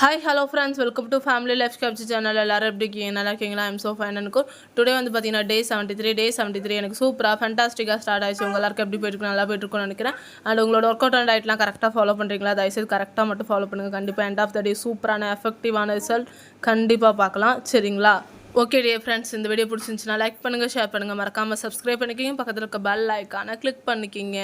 Hi, hello friends, welcome to Family Life Capture channel. எல்லாரும் எப்படி இருக்கீங்க? நல்லா இருக்கீங்களா? I'm so fine and cool. Today வந்து பார்த்தீங்கன்னா டே 73 எனக்கு சூப்பராக ஃபேண்டாஸ்டிக்காக ஸ்டார்ட் ஆயிடுச்சு. உங்கள் எல்லாருக்கும் எப்படி போயிட்டு நல்லா போயிட்டு இருக்கும்னு நினைக்கிறேன். அண்ட் உங்களோட ஒர்க் அவுட் அண்ட் டயட்லாம் கரெக்டாக ஃபாலோ பண்ணுறீங்களா? தயவுசெய்து கரெக்டாக மட்டும் ஃபாலோ பண்ணுங்கள். கண்டிப்பாக எண்ட் ஆஃப் த டே சூப்பரான எஃபெக்டிவான ரிசல்ட் கண்டிப்பாக பார்க்கலாம். சரிங்களா? ஓகே டியர் ஃப்ரெண்ட்ஸ், இந்த வீடியோ பிடிச்சிருந்துச்சுன்னா லைக் பண்ணுங்கள், ஷேர் பண்ணுங்கள், மறக்காமல் சப்ஸ்கிரைப் பண்ணிக்கிங்க, பக்கத்தில் இருக்க பெல் ஐக்கானை கிளிக் பண்ணிக்கிங்க.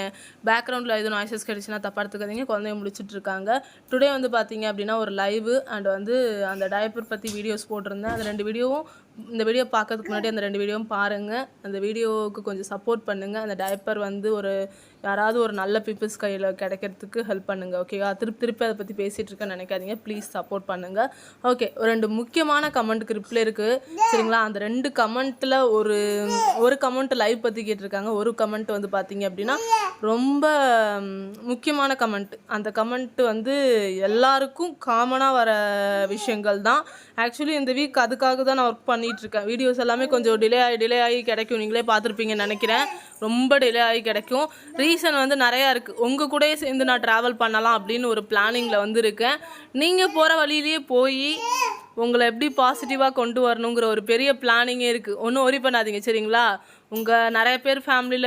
பேக்ரவுண்டில் எதுவும் நாய்ஸஸ் கிடைச்சுன்னா தப்பாக எடுத்துக்காதீங்க, குழந்தைங்க முடிச்சுட்டு இருக்காங்க. டுடே வந்து பார்த்தீங்க அப்படின்னா ஒரு லைவ் அண்ட் வந்து அந்த டயப்பர் பற்றி வீடியோஸ் போட்டிருந்தேன். அந்த 2 வீடியோவும் இந்த வீடியோ பார்க்கறதுக்கு முன்னாடி அந்த 2 வீடியோவும் பாருங்கள். அந்த வீடியோவுக்கு கொஞ்சம் சப்போர்ட் பண்ணுங்கள். அந்த டயப்பர் வந்து யாராவது ஒரு நல்ல பீப்புள்ஸ் கையில் கிடைக்கிறதுக்கு ஹெல்ப் பண்ணுங்கள். ஓகேவா? திருப்பி அதை பற்றி பேசிகிட்டு இருக்கேன்னு நினைக்காதீங்க. ப்ளீஸ் சப்போர்ட் பண்ணுங்கள். ஓகே, 2 முக்கியமான கமெண்ட்டுக்கு ரிப்ளை இருக்குது. சரிங்களா? அந்த 2 கமெண்ட்டில் ஒரு கமெண்ட் லைவ் பற்றி கேட்டிருக்காங்க. ஒரு கமெண்ட் வந்து பார்த்தீங்க அப்படின்னா ரொம்ப முக்கியமான கமெண்ட். அந்த கமெண்ட் வந்து எல்லாருக்கும் காமனாக வர விஷயங்கள் தான். ஆக்சுவலி இந்த வீக் அதுக்காக தான் நான் ஒர்க் பண்ணிகிட்ருக்கேன். வீடியோஸ் எல்லாமே கொஞ்சம் டிலே ஆகி கிடைக்கும். நீங்களே பார்த்துருப்பீங்கன்னு நினைக்கிறேன். ரொம்ப டிலே ஆகி கிடைக்கும். ரீசன் வந்து நிறையா இருக்குது. உங்கள் கூடயே சேர்ந்து நான் ட்ராவல் பண்ணலாம் அப்படின்னு ஒரு பிளானிங்கில் வந்து இருக்கேன். நீங்கள் போகிற வழியிலேயே போய் உங்களை எப்படி பாசிட்டிவாக கொண்டு வரணுங்கிற ஒரு பெரிய பிளானிங்கே இருக்குது. ஒன்றும் ஒரி பண்ணாதீங்க. சரிங்களா? நிறைய பேர் ஃபேமிலியில்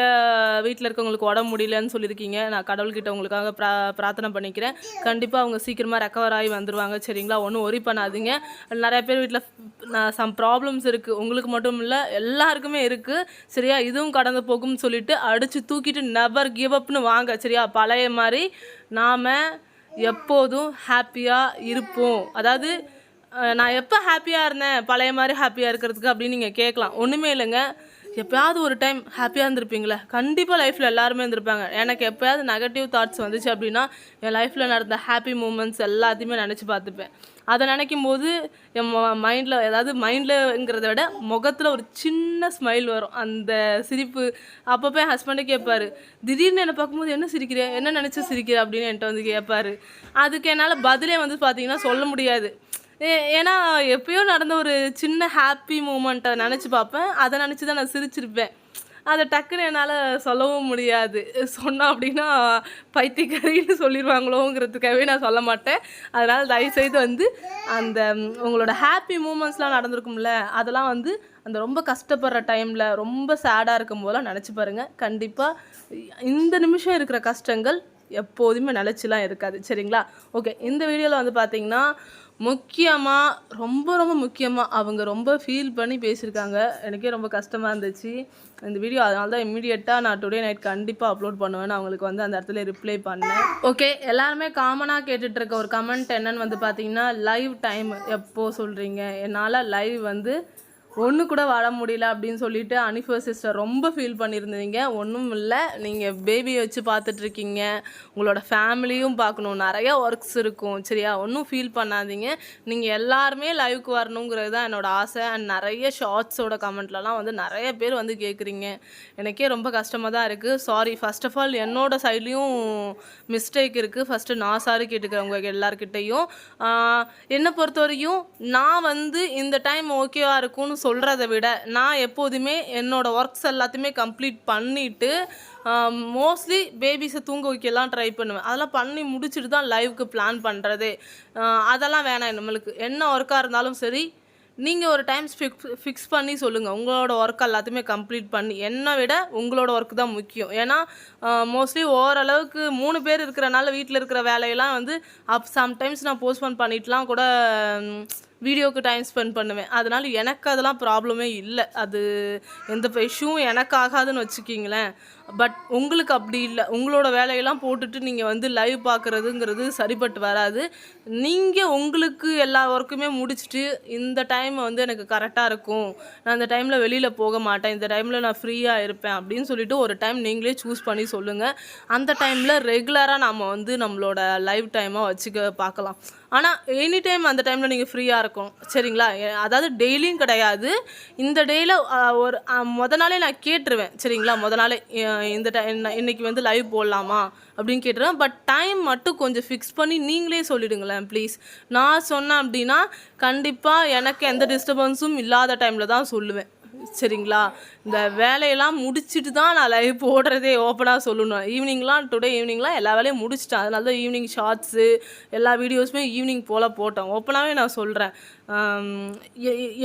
வீட்டில் இருக்கவங்களுக்கு உடம்பு முடியலன்னு சொல்லியிருக்கீங்க. நான் கடவுள்கிட்ட உங்களுக்காக பிரார்த்தனை பண்ணிக்கிறேன். கண்டிப்பாக அவங்க சீக்கிரமாக ரெக்கவர் ஆகி வந்துடுவாங்க. சரிங்களா? ஒன்றும் ஒரி பண்ணாதீங்க. நிறைய பேர் வீட்டில் சம் ப்ராப்ளம்ஸ் இருக்குது. உங்களுக்கு மட்டும் இல்லை, எல்லாருக்குமே இருக்குது. சரியா? இதுவும் கடந்து போகும்னு சொல்லிட்டு அடித்து தூக்கிட்டு நெவர் கிவ் அப்னு வாங்க. சரியா? பழைய மாதிரி நாம் எப்போதும் ஹாப்பியாக இருப்போம். அதாவது நான் எப்போ ஹாப்பியாக இருந்தேன் பழைய மாதிரி ஹாப்பியாக இருக்கிறதுக்கு அப்படின்னு நீங்கள் கேட்கலாம். ஒன்றுமே இல்லைங்க. எப்போயாவது ஒரு டைம் ஹாப்பியாக இருந்திருப்பீங்களே, கண்டிப்பாக லைஃப்பில் எல்லாருமே இருந்திருப்பாங்க. எனக்கு எப்போயாவது நெகட்டிவ் தாட்ஸ் வந்துச்சு அப்படின்னா என் லைஃப்பில் நடந்த ஹாப்பி மூமெண்ட்ஸ் எல்லாத்தையுமே நினச்சி பார்த்துப்பேன். அதை நினைக்கும் போது என் மைண்டில்ங்கிறத விட முகத்தில் ஒரு சின்ன ஸ்மைல் வரும். அந்த சிரிப்பு அப்பப்போ என் ஹஸ்பண்டே கேட்பார், திடீர்னு என்னை பார்க்கும்போது என்ன சிரிக்கிற, என்ன நினச்சி சிரிக்கிற அப்படின்னு என்கிட்ட வந்து கேட்பார். அதுக்கு என்னால் பதிலே வந்து பார்த்தீங்கன்னா சொல்ல முடியாது. ஏன்னா எப்பயோ நடந்த ஒரு சின்ன ஹாப்பி மூமெண்ட்டை நினச்சி பார்ப்பேன். அதை நினச்சி தான் நான் சிரிச்சிருப்பேன். அதை டக்குன்னு என்னால் சொல்லவும் முடியாது. சொன்னோம் அப்படின்னா பைத்தியக்காரின்னு சொல்லிடுவாங்களோங்கிறதுக்காகவே நான் சொல்ல மாட்டேன். அதனால் தயவுசெய்து வந்து அந்த உங்களோட ஹாப்பி மூமெண்ட்ஸ்லாம் நடந்திருக்கும்ல, அதெல்லாம் வந்து அந்த ரொம்ப கஷ்டப்படுற டைமில், ரொம்ப சேடாக இருக்கும் போதெல்லாம் நினச்சி பாருங்கள். கண்டிப்பாக இந்த நிமிஷம் இருக்கிற கஷ்டங்கள் எப்போதுமே நிலச்சிலாம் இருக்காது. சரிங்களா? ஓகே, இந்த வீடியோவில் வந்து பார்த்திங்கன்னா ரொம்ப முக்கியமாக அவங்க ரொம்ப ஃபீல் பண்ணி பேசியிருக்காங்க. எனக்கே ரொம்ப கஷ்டமாக இருந்துச்சு இந்த வீடியோ. அதனால தான் இம்மிடியட்டாக நான் டுடே நைட் கண்டிப்பாக அப்லோட் பண்ணுவேன். அவங்களுக்கு வந்து அந்த இடத்துல ரிப்ளை பண்ணேன். ஓகே, எல்லாருமே காமனாக கேட்டுட்டு இருக்க ஒரு கமெண்ட் என்னன்னு வந்து பார்த்தீங்கன்னா, லைவ் டைம் எப்போது சொல்கிறீங்க? என்னால் லைவ் வந்து ஒன்று கூட வர முடியல அப்படின்னு சொல்லிட்டு அனிஃபர் சிஸ்டர் ரொம்ப ஃபீல் பண்ணியிருந்தீங்க. ஒன்றும் இல்லை, நீங்கள் பேபியை வச்சு பார்த்துட்ருக்கீங்க, உங்களோட ஃபேமிலியும் பார்க்கணும், நிறையா ஒர்க்ஸ் இருக்கும். சரியா? ஒன்றும் ஃபீல் பண்ணாதீங்க. நீங்கள் எல்லாருமே லைவுக்கு வரணுங்கிறது தான் என்னோடய ஆசை. அண்ட் நிறைய ஷார்ட்ஸோட கமெண்ட்லலாம் வந்து நிறைய பேர் வந்து கேட்குறீங்க. எனக்கே ரொம்ப கஷ்டமாக தான் இருக்குது. சாரி, ஃபர்ஸ்ட் ஆஃப் ஆல் என்னோடய சைட்லேயும் மிஸ்டேக் இருக்குது. ஃபஸ்ட்டு நான் சாரி கேட்டுக்கிறேன் உங்கள் எல்லாருக்கிட்டையும். என்னை பொறுத்த வரைக்கும் நான் வந்து இந்த டைம் ஓகேவாக இருக்கும்னு சொல்கிறத விட நான் எப்போதுமே என்னோடய ஒர்க்ஸ் எல்லாத்தையுமே கம்ப்ளீட் பண்ணிவிட்டு மோஸ்ட்லி பேபிஸை தூங்க வைக்கலாம் ட்ரை பண்ணுவேன். அதெல்லாம் பண்ணி முடிச்சுட்டு தான் லைவுக்கு பிளான் பண்ணுறதே. அதெல்லாம் வேணாம். நம்மளுக்கு என்ன ஒர்க்காக இருந்தாலும் சரி, நீங்கள் ஒரு டைம் ஃபிக்ஸ் பண்ணி சொல்லுங்கள். உங்களோட ஒர்க் எல்லாத்தையுமே கம்ப்ளீட் பண்ணி, என்னை விட உங்களோட ஒர்க் தான் முக்கியம். ஏன்னா மோஸ்ட்லி ஓரளவுக்கு 3 பேர் இருக்கிறனால வீட்டில் இருக்கிற வேலையெல்லாம் வந்து சம்டைம்ஸ் நான் போஸ்ட்போன் பண்ணிட்டுலாம் கூட வீடியோவுக்கு டைம் ஸ்பெண்ட் பண்ணுவேன். அதனால் எனக்கு அதெல்லாம் ப்ராப்ளமே இல்லை. அது எந்த இஷ்யூவும் எனக்கு ஆகாதுன்னு வச்சுக்கிங்களேன். பட் உங்களுக்கு அப்படி இல்லை. உங்களோட வேலையெல்லாம் போட்டுட்டு நீங்கள் வந்து லைவ் பார்க்குறதுங்கிறது சரிப்பட்டு வராது. நீங்கள் உங்களுக்கு எல்லா ஒர்க்குமே முடிச்சுட்டு இந்த டைம் வந்து எனக்கு கரெக்டாக இருக்கும், நான் இந்த டைமில் வெளியில் போக மாட்டேன், இந்த டைமில் நான் ஃப்ரீயாக இருப்பேன் அப்படின்னு சொல்லிட்டு ஒரு டைம் நீங்களே சூஸ் பண்ணி சொல்லுங்கள். அந்த டைமில் ரெகுலராக நம்ம வந்து நம்மளோட லைவ் டைமாக வச்சுக்க பார்க்கலாம். ஆனால் எனி டைம் அந்த டைமில் நீங்கள் ஃப்ரீயாக இருக்கும். சரிங்களா? அதாவது டெய்லியும் கிடையாது. இந்த டேயில் ஒரு நாளே நான் கேட்டுருவேன். சரிங்களா? நாளே இந்த டைம் இன்றைக்கி வந்து லைவ் போடலாமா அப்படின்னு கேட்டுருவேன். பட் டைம் மட்டும் கொஞ்சம் ஃபிக்ஸ் பண்ணி நீங்களே சொல்லிவிடுங்களேன் ப்ளீஸ். நான் சொன்னேன் அப்படின்னா கண்டிப்பாக எனக்கு எந்த டிஸ்டர்பன்ஸும் இல்லாத டைமில் தான் சொல்லுவேன். சரிங்களா. இந்த வேலையெல்லாம் முடிச்சுட்டு தான் நான் லைவ் போடுறதே, ஓப்பனாக சொல்லணும். ஈவினிங்லாம் டுடே ஈவினிங்லாம் எல்லா வேலையும் முடிச்சிட்டேன். அதனால தான் ஈவினிங் ஷார்ட்ஸு எல்லா வீடியோஸுமே ஈவினிங் போல் போட்டேன். ஓப்பனாகவே நான் சொல்கிறேன்.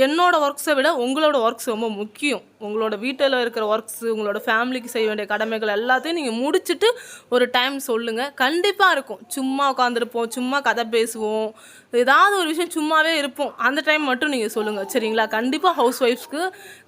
என்னோடய ஒர்க்ஸை விட உங்களோட ஒர்க்ஸ் ரொம்ப முக்கியம். உங்களோட வீட்டில் இருக்கிற ஒர்க்ஸு, உங்களோட ஃபேமிலிக்கு செய்ய வேண்டிய கடமைகள் எல்லாத்தையும் நீங்கள் முடிச்சுட்டு ஒரு டைம் சொல்லுங்கள். கண்டிப்பாக இருக்கும். சும்மா உட்காந்துருப்போம், சும்மா கதை பேசுவோம், ஏதாவது ஒரு விஷயம் சும்மாவே இருப்போம். அந்த டைம் மட்டும் நீங்கள் சொல்லுங்கள், சரிங்களா. கண்டிப்பாக ஹவுஸ் ஒய்ஃப்ஸ்க்கு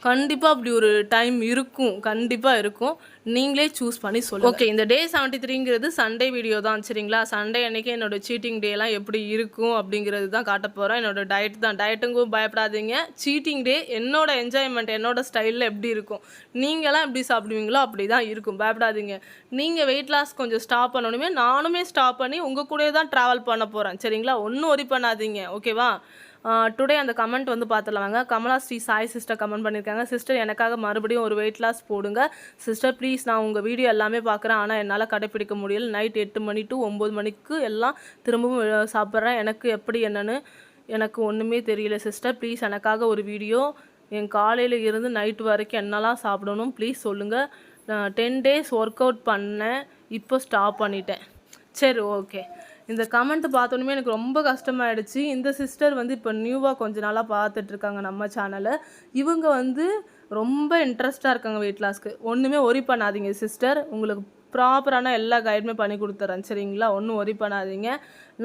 கண்டிப்பாக அப்படி ஒரு டைம் இருக்கும், கண்டிப்பாக இருக்கும். நீங்களே சூஸ் பண்ணி சொல்லுங்கள். ஓகே, இந்த டே 73ங்கிறது சண்டே வீடியோ தான், சரிங்களா. சண்டே அன்றைக்கி என்னோடய சீட்டிங் டேலாம் எப்படி இருக்கும் அப்படிங்கிறது தான் காட்ட போகிறேன். என்னோடய டயட் தான். டயட்டுங்கும் பயப்படாதீங்க. சீட்டிங் டே என்னோட என்ஜாய்மெண்ட், என்னோட ஸ்டைலில் எப்படி இருக்கும், நீங்களாம் எப்படி சாப்பிடுவீங்களோ அப்படி தான் இருக்கும். பயப்படாதீங்க. நீங்கள் வெயிட் லாஸ் கொஞ்சம் ஸ்டாப் பண்ணணுமே, நானுமே ஸ்டாப் பண்ணி உங்கள் கூட தான் ட்ராவல் பண்ண போகிறேன், சரிங்களா. ஒன்றும் ஒரி பண்ணாதீங்க, ஓகேவா. டுடே அந்த கமெண்ட் வந்து பார்த்துலாங்க. கமலா ஸ்ரீ சாய் சிஸ்டர் கமெண்ட் பண்ணியிருக்காங்க. சிஸ்டர், எனக்காக மறுபடியும் ஒரு வெயிட் லாஸ் போடுங்க சிஸ்டர் ப்ளீஸ். நான் உங்கள் வீடியோ எல்லாமே பார்க்குறேன், ஆனால் என்னால் கடைப்பிடிக்க முடியல. நைட் 8 மணி டு 9 மணிக்கு எல்லாம் திரும்பவும் சாப்பிட்றேன். எனக்கு எப்படி என்னன்னு எனக்கு ஒன்றுமே தெரியல சிஸ்டர். ப்ளீஸ் எனக்காக ஒரு வீடியோ. என் காலையில் இருந்து நைட்டு வரைக்கும் என்னெல்லாம் சாப்பிடணும் ப்ளீஸ் சொல்லுங்கள். 10 days ஒர்க் அவுட் பண்ணேன், இப்போ ஸ்டாப் பண்ணிட்டேன். சரி, ஓகே. இந்த கமெண்ட்டு பார்த்தோன்னே எனக்கு ரொம்ப கஷ்டமாயிடுச்சு. இந்த சிஸ்டர் வந்து இப்போ நியூவாக கொஞ்ச நாளாக பார்த்துட்ருக்காங்க நம்ம சேனலை. இவங்க வந்து ரொம்ப இன்ட்ரெஸ்ட்டாக இருக்காங்க வெயிட் லாஸ்க்கு. ஒன்றுமே ஒரி பண்ணாதீங்க சிஸ்டர், உங்களுக்கு ப்ராப்பரான எல்லா கைடுமே பண்ணி கொடுத்துட்றேன், சரிங்களா. ஒன்றும் ஒரி பண்ணாதீங்க.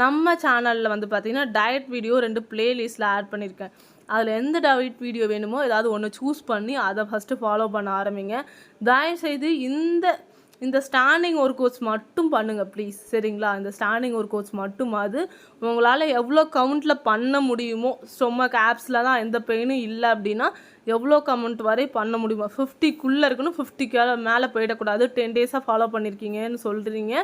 நம்ம சேனலில் வந்து பார்த்திங்கன்னா டயட் வீடியோ 2 பிளேலிஸ்ட்டில் ஆட் பண்ணியிருக்கேன். அதில் எந்த டயட் வீடியோ வேணுமோ ஏதாவது ஒன்று சூஸ் பண்ணி அதை ஃபஸ்ட்டு ஃபாலோ பண்ண ஆரம்பிங்க. தயவுசெய்து இந்த ஸ்டாண்டிங் ஒர்க் அவுட்ஸ் மட்டும் பண்ணுங்கள் ப்ளீஸ், சரிங்களா. இந்த ஸ்டாண்டிங் ஒர்க் அவுட்ஸ் மட்டுமாவது உங்களால் எவ்வளோ கவுண்ட்டில் பண்ண முடியுமோ, ஸ்டொமக் ஆப்ஸில் தான் எந்த பெயினும் இல்லை அப்படின்னா எவ்வளோ கவுண்ட் வரை பண்ண முடியுமோ, 50க்குள்ளே இருக்கணும், 50க்கு மேலே போயிடக்கூடாது. 10 days ஃபாலோ பண்ணியிருக்கீங்கன்னு சொல்கிறீங்க.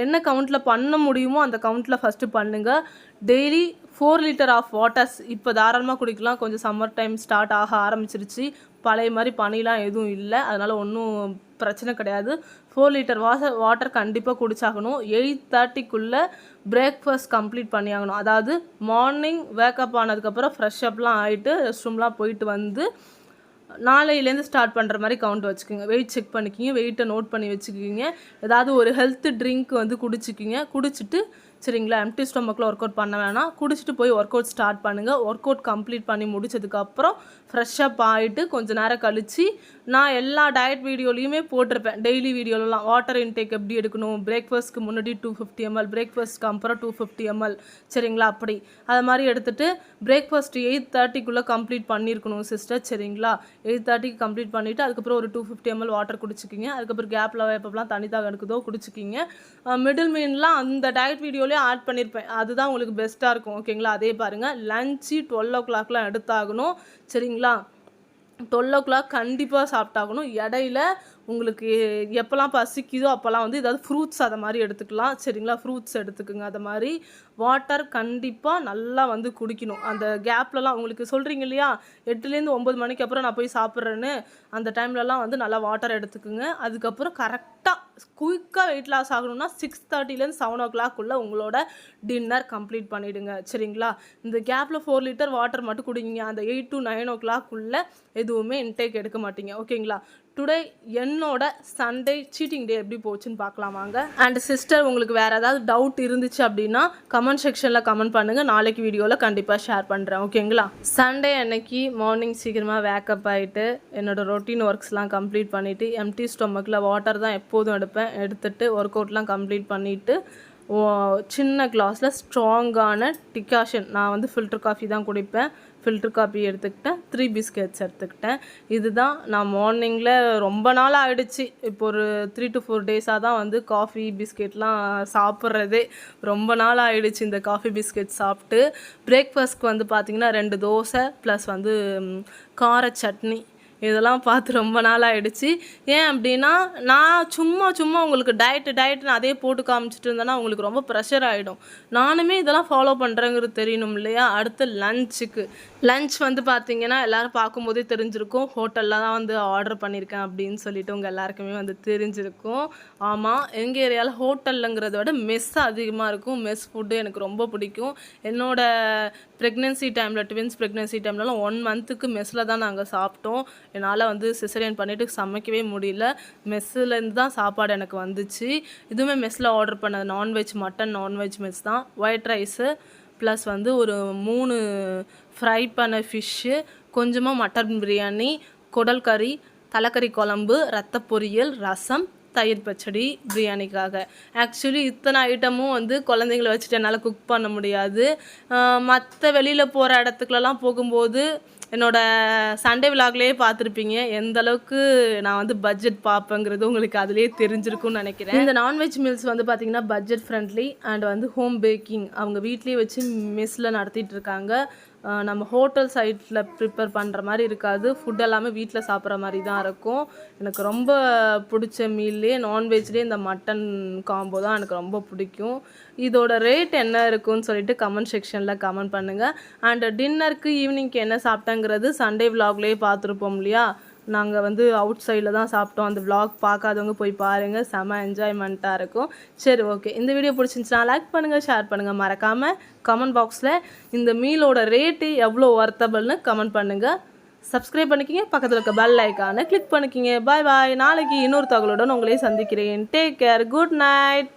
என்ன கவுண்ட்டில் பண்ண முடியுமோ அந்த கவுண்ட்டில் ஃபஸ்ட்டு பண்ணுங்கள். டெய்லி 4 liter ஆஃப் வாட்டர்ஸ் இப்போ தாராளமாக குடிக்கலாம். கொஞ்சம் சம்மர் டைம் ஸ்டார்ட் ஆக ஆரம்பிச்சிருச்சு. பழைய மாதிரி பனிலாம் எதுவும் இல்லை, அதனால் ஒன்றும் பிரச்சனை கிடையாது. 4 liter வாட்டர் கண்டிப்பாக குடிச்சாகணும். 8:30க்குள்ளே பிரேக்ஃபாஸ்ட் கம்ப்ளீட் பண்ணியாகணும். அதாவது மார்னிங் வேக்கப் ஆனதுக்கப்புறம் ஃப்ரெஷ்அப்லாம் ஆகிட்டு ரெஸ்ட் ரூம்லாம் போயிட்டு வந்து நாளையிலேருந்து ஸ்டார்ட் பண்ணுற மாதிரி கவுண்ட் வச்சுக்கோங்க. வெயிட் செக் பண்ணிக்கிங்க, வெயிட்டை நோட் பண்ணி வச்சுக்கிங்க. ஏதாவது ஒரு ஹெல்த் ட்ரிங்க் வந்து குடிச்சிக்கிங்க. குடிச்சிட்டு சரிங்களா, எம்டி ஸ்டொமக்கில் ஒர்க் அவுட் பண்ண வேணாம். குடிச்சிட்டு போய் ஒர்க் அவுட் ஸ்டார்ட் பண்ணுங்கள். ஒர்க் அவுட் கம்ப்ளீட் பண்ணி முடிச்சதுக்கப்புறம் ஃப்ரெஷ்அப் ஆகிட்டு கொஞ்சம் நேரம் கழித்து நான் எல்லா டயட் வீடியோலையுமே போட்டிருப்பேன். டெய்லி வீடியோலலாம் வாட்டர் இன்டேக் எப்படி எடுக்கணும், பிரேக்ஃபாஸ்ட்க்கு முன்னாடி 250 ml, பிரேக்ஃபாஸ்ட்க்கு அப்புறம் 250 ml, சரிங்களா. அப்படி அதை மாதிரி எடுத்துகிட்டு பிரேக்ஃபாஸ்ட் 8:30க்குள்ளே கம்ப்ளீட் பண்ணியிருக்கணும் சிஸ்டர், சரிங்களா. 8:30க்கு கம்ப்ளீட் பண்ணிவிட்டு அதுக்கப்புறம் ஒரு 250 ml வாட்டர் குடிச்சிக்கிங்க. அதுக்கப்புறம் கேப்பில் எப்பப்பெல்லாம் தண்ணி தாக எடுக்குதோ குடிச்சிக்கிங்க. மிடில் மீன்லாம் அந்த டயட் வீடியோலேயே ஆட் பண்ணியிருப்பேன், அதுதான் உங்களுக்கு பெஸ்ட்டாக இருக்கும், ஓகேங்களா. அதே பாருங்கள். லஞ்சு 12 o'clockலாம் எடுத்தாகணும், சரிங்களா. 12 o'clock கண்டிப்பாக சாப்பிட்டாகணும். இடையில உங்களுக்கு எப்போல்லாம் பசிக்குதோ அப்போல்லாம் வந்து ஏதாவது ஃப்ரூட்ஸ் அதை மாதிரி எடுத்துக்கலாம், சரிங்களா. ஃப்ரூட்ஸ் எடுத்துக்குங்க. அதை மாதிரி வாட்டர் கண்டிப்பாக நல்லா வந்து குடிக்கணும். அந்த கேப்லலாம் உங்களுக்கு சொல்கிறீங்க இல்லையா, 8லேருந்து 9 மணிக்கு அப்புறம் நான் போய் சாப்பிட்றேன்னு, அந்த டைம்லலாம் வந்து நல்லா வாட்டர் எடுத்துக்குங்க. அதுக்கப்புறம் கரெக்டாக குயிக்காக வெயிட் லாஸ் ஆகணும்னா 6:30லேருந்து 7 o'clockக்குள்ளே உங்களோட டின்னர் கம்ப்ளீட் பண்ணிவிடுங்க, சரிங்களா. இந்த கேப்பில் 4 liter வாட்டர் மட்டும் குடிங்க. அந்த 8 to 9 o'clockக்குள்ளே எதுவுமே இன்டேக் எடுக்க மாட்டீங்க, ஓகேங்களா. டுடே என்னோட சண்டே சீட்டிங் டே எப்படி போச்சுன்னு பார்க்கலாம் வாங்க. அண்ட் சிஸ்டர், உங்களுக்கு வேறு ஏதாவது டவுட் இருந்துச்சு அப்படின்னா கமெண்ட் செக்ஷனில் கமெண்ட் பண்ணுங்கள். நாளைக்கு வீடியோவில் கண்டிப்பாக ஷேர் பண்ணுறேன், ஓகேங்களா. சண்டே அன்னைக்கு மார்னிங் சீக்கிரமாக வேக்கப் ஆகிட்டு என்னோடய ரொட்டீன் ஒர்க்ஸ்லாம் கம்ப்ளீட் பண்ணிவிட்டு எம்டி ஸ்டொமக்கில் வாட்டர் தான் எப்போதும் எடுத்துகிட்டு ஒர்க் அவுட்லாம் கம்ப்ளீட் பண்ணிவிட்டு சின்ன கிளாஸில் ஸ்ட்ராங்கான டிகாஷன், நான் வந்து ஃபில்டர் காஃபி தான் குடிப்பேன். ஃபில்டர் காஃபி எடுத்துக்கிட்டேன், 3 பிஸ்கெட்ஸ் எடுத்துக்கிட்டேன். இதுதான் நான் மார்னிங்கில் ரொம்ப நாள் ஆகிடுச்சு. இப்போ ஒரு 3 to 4 டேஸாக தான் வந்து காஃபி பிஸ்கெட்லாம் சாப்பிட்றதே. ரொம்ப நாள் ஆகிடுச்சு இந்த காஃபி பிஸ்கெட் சாப்பிட்டு. பிரேக்ஃபாஸ்ட்க்கு வந்து பார்த்திங்கன்னா 2 தோசை ப்ளஸ் வந்து கார சட்னி. இதெல்லாம் பார்த்து ரொம்ப நாள் ஆகிடுச்சு. ஏன் அப்படின்னா நான் சும்மா உங்களுக்கு டயட்டுன்னு அதே போட்டு காமிச்சிட்டு இருந்தேன்னா உங்களுக்கு ரொம்ப ப்ரெஷர் ஆகிடும். நானுமே இதெல்லாம் ஃபாலோ பண்ணுறேங்கிறது தெரியணும் இல்லையா? அடுத்து லஞ்ச் வந்து பார்த்திங்கன்னா எல்லோரும் பார்க்கும்போதே தெரிஞ்சிருக்கும். ஹோட்டலில் தான் வந்து ஆர்டர் பண்ணியிருக்கேன் அப்படின்னு சொல்லிட்டு உங்கள் எல்லாருக்குமே வந்து தெரிஞ்சிருக்கும். ஆமாம், எங்கள் ஏரியாவில் ஹோட்டலுங்கிறத விட மெஸ் அதிகமாக இருக்கும். மெஸ் ஃபுட்டு எனக்கு ரொம்ப பிடிக்கும். என்னோடய ப்ரெக்னென்சி டைமில் ட்வின்ஸ் ப்ரெக்னென்சி டைம்லலாம் 1 மந்த்துக்கு மெஸ்ஸில் தான் நாங்கள் சாப்பிட்டோம். என்னால் வந்து சிசரியன் பண்ணிவிட்டு சமைக்கவே முடியல. மெஸ்ஸுலேருந்து தான் சாப்பாடு எனக்கு வந்துச்சு. இதுவுமே மெஸ்ஸில் ஆர்டர் பண்ணது நான்வெஜ், மட்டன் நான்வெஜ் மெஸ் தான். ஒயிட் ரைஸு ப்ளஸ் வந்து ஒரு 3 ஃப்ரை பண்ண ஃபிஷ்ஷு, கொஞ்சமாக மட்டன் பிரியாணி, குடல் கறி, தலைக்கறி குழம்பு, ரத்த பொரியல், ரசம், தயிர் பச்சடி பிரியாணிக்காக. ஆக்சுவலி இத்தனை ஐட்டமும் வந்து குழந்தைங்கள வச்சுட்டு என்னால் குக் பண்ண முடியாது. மற்ற வெளியில் போகிற இடத்துக்குலலாம் போகும்போது என்னோடய சண்டே விலாக்லேயே பார்த்துருப்பீங்க எந்த அளவுக்கு நான் வந்து பட்ஜெட் பார்ப்பேங்கிறது உங்களுக்கு அதிலே தெரிஞ்சிருக்கும்னு நினைக்கிறேன். இந்த நான்வெஜ் மீல்ஸ் வந்து பார்த்திங்கன்னா பட்ஜெட் ஃப்ரெண்ட்லி அண்ட் வந்து ஹோம் பேக்கிங். அவங்க வீட்லேயே வச்சு மெஸ்ஸில் நடத்திட்டு இருக்காங்க. நம்ம ஹோட்டல் சைட்டில் ப்ரிப்பேர் பண்ணுற மாதிரி இருக்காது. ஃபுட் எல்லாமே வீட்டில் சாப்பிட்ற மாதிரி தான் இருக்கும். எனக்கு ரொம்ப பிடிச்ச மீல்லே நான்வெஜ்லேயே இந்த மட்டன் காம்போ தான் எனக்கு ரொம்ப பிடிக்கும். இதோட ரேட் என்ன இருக்குன்னு சொல்லிட்டு கமெண்ட் செக்ஷனில் கமெண்ட் பண்ணுங்கள். அண்ட் டின்னருக்கு ஈவினிங்க்கு என்ன சாப்பிட்டேங்கிறது சண்டே விலாக்லேயே பார்த்துருப்போம் இல்லையா? நாங்கள் வந்து அவுட் சைடில் தான் சாப்பிட்டோம். அந்த விலாக் பார்க்காதவங்க போய் பாருங்கள், செம என்ஜாய்மெண்ட்டாக இருக்கும். சரி, ஓகே, இந்த வீடியோ பிடிச்சிருந்துச்சுன்னா லைக் பண்ணுங்கள், ஷேர் பண்ணுங்கள். மறக்காமல் கமெண்ட் பாக்ஸில் இந்த மீலோட ரேட்டு எவ்வளோ ஒர்த்தபிள்னு கமெண்ட் பண்ணுங்கள். சப்ஸ்கிரைப் பண்ணிக்கிங்க, பக்கத்தில் இருக்க பெல் ஐக்கானை கிளிக் பண்ணிக்கிங்க. பாய் பாய். நாளைக்கு இன்னொரு தகவலுடன் உங்களே சந்திக்கிறேன். Take care, good night.